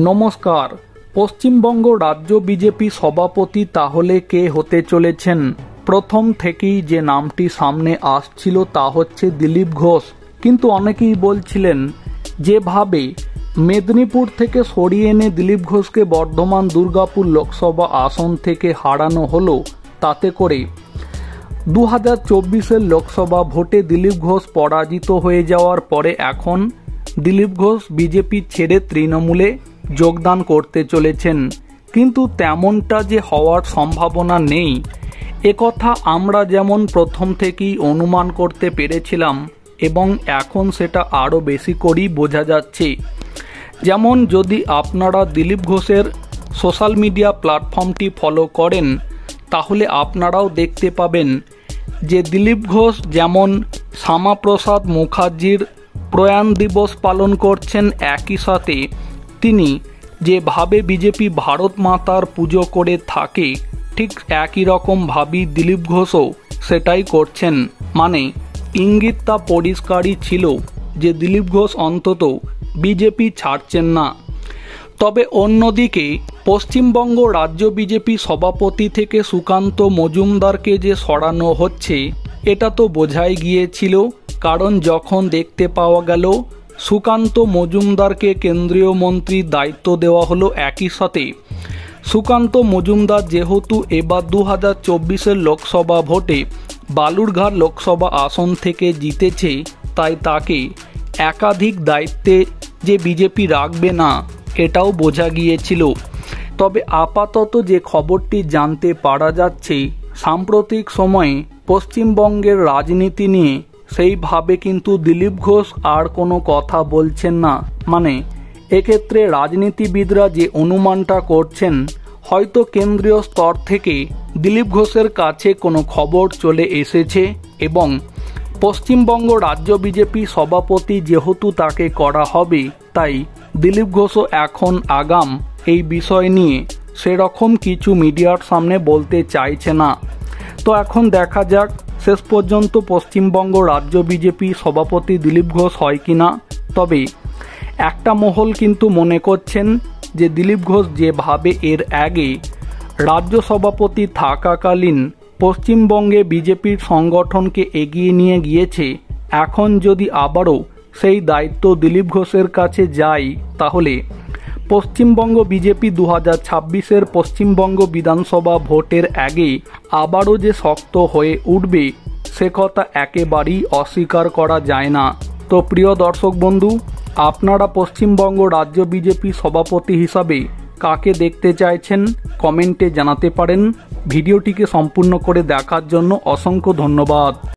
নমস্কার। পশ্চিমবঙ্গ রাজ্য বিজেপি সভাপতি তাহলে কে হতে চলেছেন? প্রথম থেকেই যে নামটি সামনে আসছিল তা হচ্ছে দিলীপ ঘোষ। কিন্তু অনেকেই বলছিলেন যেভাবে মেদিনীপুর থেকে সরিয়ে এনে দিলীপ ঘোষকে বর্ধমান দুর্গাপুর লোকসভা আসন থেকে হারানো হলো, তাতে করে 2024-এর লোকসভা ভোটে দিলীপ ঘোষ পরাজিত হয়ে যাওয়ার পরে এখন দিলীপ ঘোষ বিজেপি ছেড়ে তৃণমূলে যোগদান করতে চলেছেন। কিন্তু তেমনটা যে হওয়ার সম্ভাবনা নেই একথা আমরা যেমন প্রথম থেকেই অনুমান করতে পেরেছিলাম এবং এখন সেটা আরও বেশি করেই বোঝা যাচ্ছে। যেমন যদি আপনারা দিলীপ ঘোষের সোশ্যাল মিডিয়া প্ল্যাটফর্মটি ফলো করেন তাহলে আপনারাও দেখতে পাবেন যে দিলীপ ঘোষ যেমন শ্যামাপ্রসাদ মুখার্জির প্রয়াণ দিবস পালন করছেন, একই সাথে তিনি যেভাবে বিজেপি ভারত মাতার পুজো করে থাকে ঠিক একই রকমভাবেই দিলীপ ঘোষও সেটাই করছেন। মানে ইঙ্গিতটা পরিষ্কারই ছিল যে দিলীপ ঘোষ অন্তত বিজেপি ছাড়ছেন না। তবে অন্যদিকে পশ্চিমবঙ্গ রাজ্য বিজেপি সভাপতি থেকে সুকান্ত মজুমদারকে যে সরানো হচ্ছে এটা তো বোঝাই গিয়েছিল, কারণ যখন দেখতে পাওয়া গেল সুকান্ত মজুমদারকে কেন্দ্রীয় মন্ত্রীর দায়িত্ব দেওয়া হলো, একই সাথে সুকান্ত মজুমদার যেহেতু এবার 2024-এর লোকসভা ভোটে বালুরঘাট লোকসভা আসন থেকে জিতেছে, তাই তাকে একাধিক দায়িত্বে যে বিজেপি রাখবে না এটাও বোঝা গিয়েছিল। তবে আপাতত যে খবরটি জানতে পারা যাচ্ছে সাম্প্রতিক সময়ে পশ্চিমবঙ্গের রাজনীতি নিয়ে সেইভাবে কিন্তু দিলীপ ঘোষ আর কোনো কথা বলছেন না। মানে এক্ষেত্রে রাজনীতিবিদরা যে অনুমানটা করছেন হয়তো কেন্দ্রীয় স্তর থেকে দিলীপ ঘোষের কাছে কোনো খবর চলে এসেছে এবং পশ্চিমবঙ্গ রাজ্য বিজেপি সভাপতি যেহেতু তাকে করা হবে, তাই দিলীপ ঘোষও এখন আগাম এই বিষয় নিয়ে সেরকম কিছু মিডিয়ার সামনে বলতে চাইছে না। তো এখন দেখা যাক শেষ পর্যন্ত পশ্চিমবঙ্গ রাজ্য বিজেপি সভাপতি দিলীপ ঘোষ হয় কিনা। তবে একটা মহল কিন্তু মনে করছেন যে দিলীপ ঘোষ যেভাবে এর আগে রাজ্য সভাপতি থাকাকালীন পশ্চিমবঙ্গে বিজেপির সংগঠনকে এগিয়ে নিয়ে গিয়েছে, এখন যদি আবারও সেই দায়িত্ব দিলীপ ঘোষের কাছে যায় তাহলে পশ্চিমবঙ্গ বিজেপি 2026-এর পশ্চিমবঙ্গ বিধানসভা ভোটের আগে আবারও যে শক্ত হয়ে উঠবে সে কথা একেবারেই অস্বীকার করা যায় না। তো প্রিয় দর্শক বন্ধু, আপনারা পশ্চিমবঙ্গ রাজ্য বিজেপি সভাপতি হিসাবে কাকে দেখতে চাইছেন কমেন্টে জানাতে পারেন। ভিডিওটিকে সম্পূর্ণ করে দেখার জন্য অসংখ্য ধন্যবাদ।